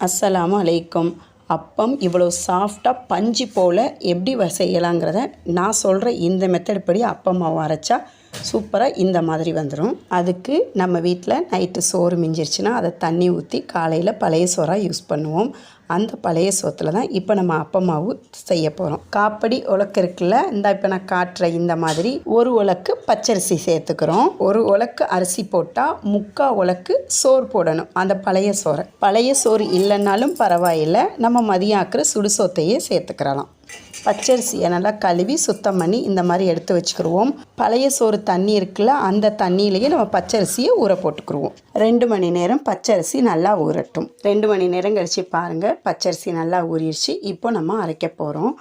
அஸ்ஸலாமு அலைக்கும். அப்பம் இவ்வளோ சாஃப்டாக பஞ்சு போல் எப்படி செய்யலாங்கிறத நான் சொல்கிற இந்த மெத்தட் படி அப்பம் மாவு அரைச்சா சூப்பராக இந்த மாதிரி வந்துடும். அதுக்கு நம்ம வீட்டில் நைட்டு சோறு மிஞ்சிருச்சுன்னா அதை தண்ணி ஊற்றி காலையில் பழைய சோறாக யூஸ் பண்ணுவோம். அந்த பழைய சோத்தில் தான் இப்போ நம்ம அப்பம் மாவு செய்ய போகிறோம். காப்படி உலக்கு இருக்குல்ல, இப்போ நான் காட்டுற இந்த மாதிரி ஒரு உலக்கு பச்சரிசி சேர்த்துக்கிறோம். ஒரு உலக்கு அரிசி போட்டால் 3/4 உலக்கு சோறு போடணும். அந்த பழைய சோறு இல்லைன்னாலும் பரவாயில்லை, நம்ம மதியம் ஆக்குற சுடுசோத்தையே சேர்த்துக்கிறலாம். பச்சரிசியை நல்லா கழுவி சுத்தம் பண்ணி இந்த மாதிரி எடுத்து வச்சுக்கிடுவோம். பழைய சோறு தண்ணி இருக்குல்ல, அந்த தண்ணியிலேயே நம்ம பச்சரிசியை ஊற போட்டுக்கிடுவோம். 2 மணி நேரம் பச்சரிசி நல்லா ஊறட்டும். 2 மணி நேரம் கழிச்சு பாருங்கள், பச்சரிசி நல்லா ஊறிடுச்சு. இப்போ நம்ம அரைக்க போகிறோம்.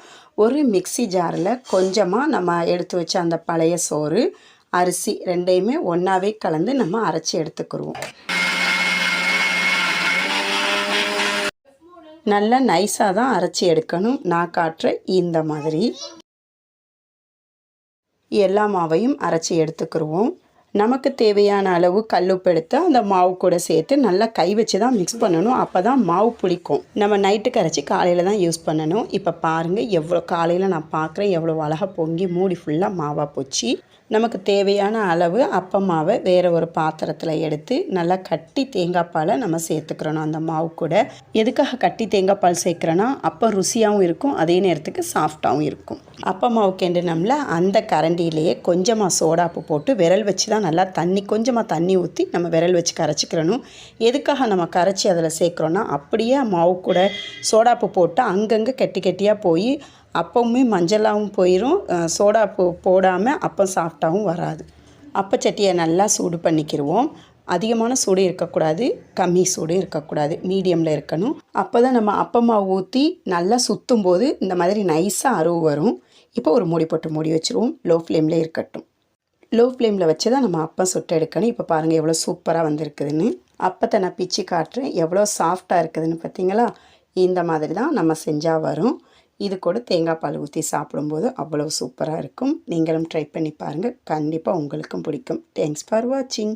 ஒரு மிக்சி ஜாரில் கொஞ்சமாக நம்ம எடுத்து வச்ச அந்த பழைய சோறு, அரிசி ரெண்டையுமே ஒன்றாவே கலந்து நம்ம அரைச்சி எடுத்துக்கிடுவோம். நல்லா நைஸாக தான் அரைச்சி எடுக்கணும். நான் காட்டுற இந்த மாதிரி எல்லா மாவையும் அரைச்சி எடுத்துக்கிடுவோம். நமக்கு தேவையான அளவு கல்லுப்பு எடுத்து அந்த மாவு கூட சேர்த்து நல்லா கை வச்சு தான் மிக்ஸ் பண்ணணும். அப்போ தான் மாவு புளிக்கும். நம்ம நைட்டுக்கு அரைச்சி காலையில் தான் யூஸ் பண்ணணும். இப்போ பாருங்கள், எவ்வளோ காலையில் நான் பார்க்குறேன் எவ்வளோ அழகாக பொங்கி மூடி ஃபுல்லாக மாவாக போச்சு. நமக்கு தேவையான அளவு அப்பம் மாவை வேறு ஒரு பாத்திரத்தில் எடுத்து நல்லா கட்டி தேங்காய் பாலை நம்ம சேர்த்துக்கிறணும் அந்த மாவு கூட. எதுக்காக கட்டி தேங்காய் பால் சேர்க்குறோன்னா அப்போ ருசியாகவும் இருக்கும், அதே நேரத்துக்கு சாஃப்டாகவும் இருக்கும். அப்பம் மாவு கிண்டினோம்ல, அந்த கரண்டியிலேயே கொஞ்சமாக சோடாப்பு போட்டு விரல் வச்சு தான் நல்லா கொஞ்சமாக தண்ணி ஊற்றி நம்ம விரல் வச்சு கரைச்சிக்கிறணும். எதுக்காக நம்ம கரைச்சி அதில் சேர்க்குறோன்னா அப்படியே மாவு கூட சோடாப்பு போட்டு அங்கங்கே கெட்டியாக போய் அப்பவுமே மஞ்சளாகவும் போயிடும். சோடாப்பு போடாமல் அப்பம் சாஃப்டாகவும் வராது. அப்பச்சட்டியை நல்லா சூடு பண்ணிக்கிடுவோம். அதிகமான சூடு இருக்கக்கூடாது, கம்மி சூடு இருக்கக்கூடாது, மீடியமில் இருக்கணும். அப்போ தான் நம்ம அப்பம் மாவு ஊற்றி நல்லா சுற்றும் போது இந்த மாதிரி நைஸாக அருவு வரும். இப்போ ஒரு மூடி போட்டு மூடி வச்சுருவோம். லோ ஃப்ளேமில் இருக்கட்டும். லோ ஃப்ளேமில் வச்சு தான் நம்ம அப்பம் சுட்டு எடுக்கணும். இப்போ பாருங்கள் எவ்வளோ சூப்பராக வந்திருக்குதுன்னு. அப்பத்தை நான் பிச்சு காட்டுறேன், எவ்வளோ சாஃப்டாக இருக்குதுன்னு பார்த்தீங்களா? இந்த மாதிரி தான் நம்ம செஞ்சால் வரும். இது கூட தேங்காய் பால் ஊற்றி சாப்பிடும்போது அவ்வளோ சூப்பராக இருக்கும். நீங்களும் ட்ரை பண்ணி பாருங்கள், கண்டிப்பாக உங்களுக்கும் பிடிக்கும். தேங்க்ஸ் ஃபார் வாட்சிங்.